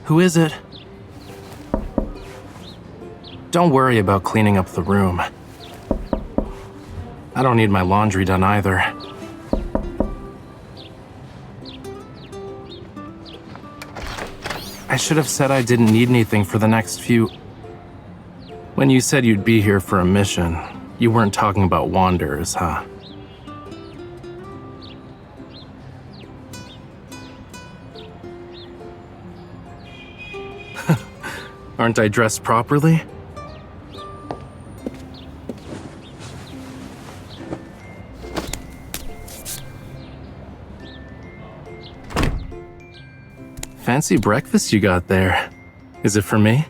Who is it? Don't worry about cleaning up the room. I don't need my laundry done either. I should have said I didn't need anything for the next few... When you said you'd be here for a mission, you weren't talking about wanderers, huh? Aren't I dressed properly? Fancy breakfast you got there. Is it for me?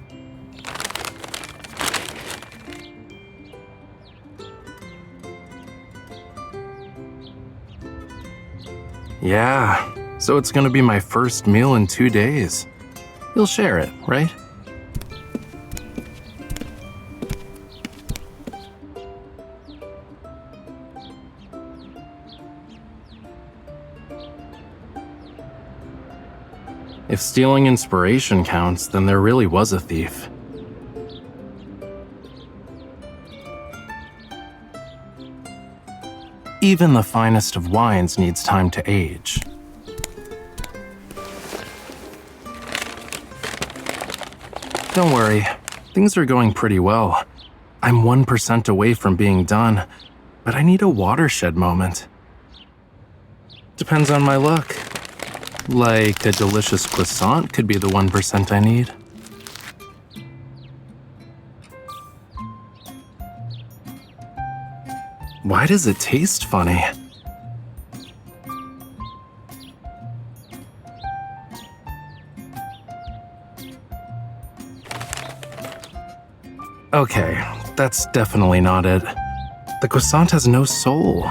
Yeah, so it's gonna be my first meal in 2 days. You'll share it, right? If stealing inspiration counts, then there really was a thief. Even the finest of wines needs time to age. Don't worry, things are going pretty well. I'm 1% away from being done, but I need a watershed moment. Depends on my luck. Like a delicious croissant could be the 1% I need. Why does it taste funny? Okay, that's definitely not it. The croissant has no soul.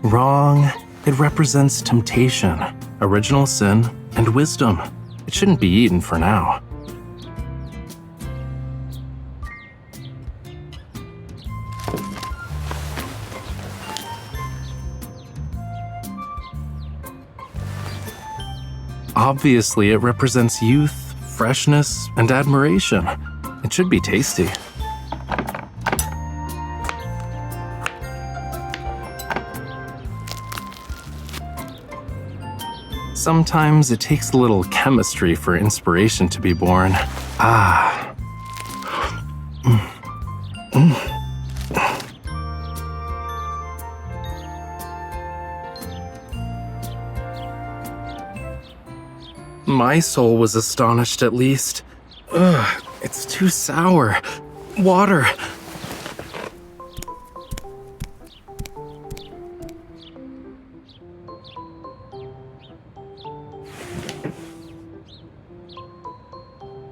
Wrong. It represents temptation, original sin, and wisdom. It shouldn't be eaten for now. Obviously, it represents youth, freshness, and admiration. It should be tasty. Sometimes it takes a little chemistry for inspiration to be born. Ah. My soul was astonished at least. Ugh, it's too sour. Water.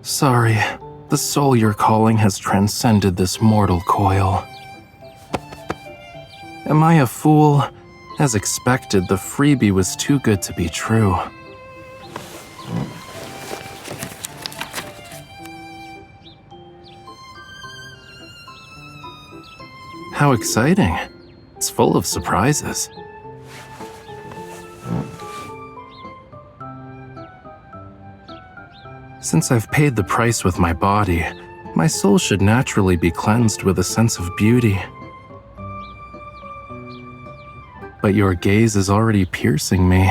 Sorry, the soul you're calling has transcended this mortal coil. Am I a fool? As expected, the freebie was too good to be true. How exciting. It's full of surprises. Since I've paid the price with my body, my soul should naturally be cleansed with a sense of beauty. But your gaze is already piercing me.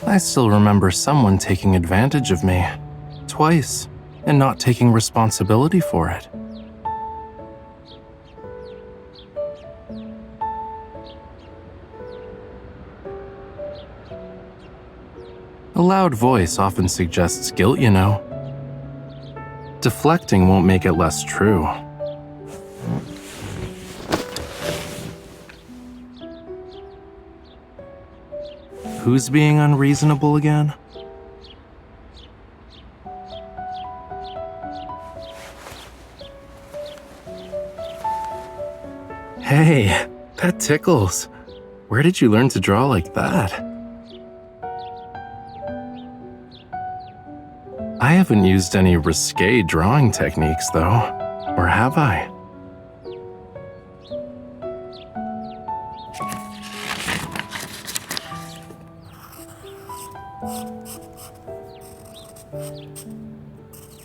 I still remember someone taking advantage of me, twice, and not taking responsibility for it. A loud voice often suggests guilt, you know. Deflecting won't make it less true. Who's being unreasonable again? Hey, that tickles. Where did you learn to draw like that? I haven't used any risque drawing techniques, though. Or have I?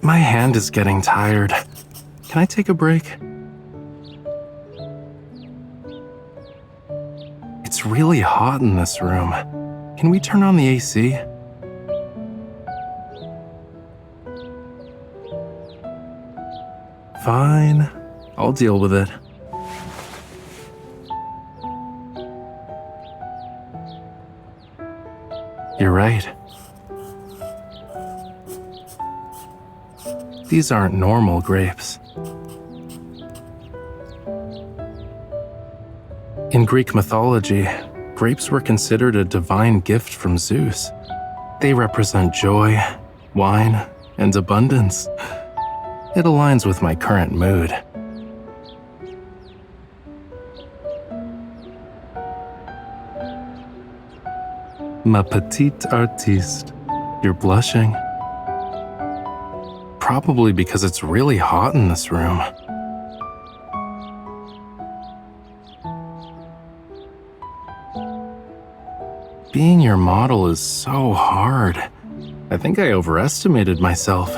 My hand is getting tired. Can I take a break? It's really hot in this room. Can we turn on the AC? Fine. I'll deal with it. You're right. These aren't normal grapes. In Greek mythology, grapes were considered a divine gift from Zeus. They represent joy, wine, and abundance. It aligns with my current mood. Ma petite artiste, you're blushing. Probably because it's really hot in this room. Being your model is so hard. I think I overestimated myself.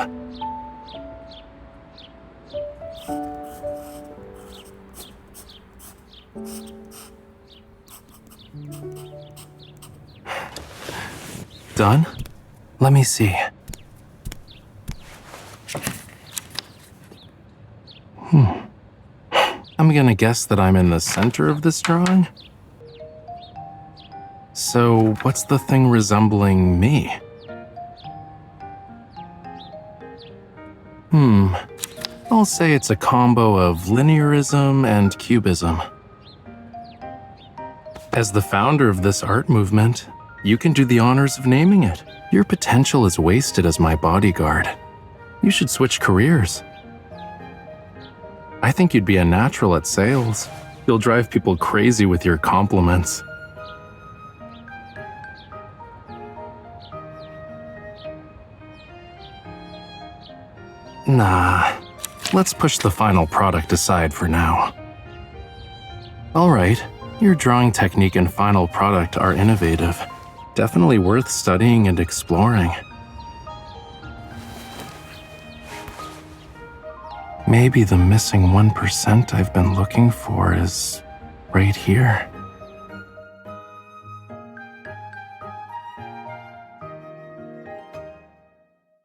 Done? Let me see. I'm gonna guess that I'm in the center of this drawing. So, what's the thing resembling me? I'll say it's a combo of linearism and cubism. As the founder of this art movement, you can do the honors of naming it. Your potential is wasted as my bodyguard. You should switch careers. I think you'd be a natural at sales. You'll drive people crazy with your compliments. Nah, let's push the final product aside for now. Alright, your drawing technique and final product are innovative. Definitely worth studying and exploring. Maybe the missing 1% I've been looking for is right here.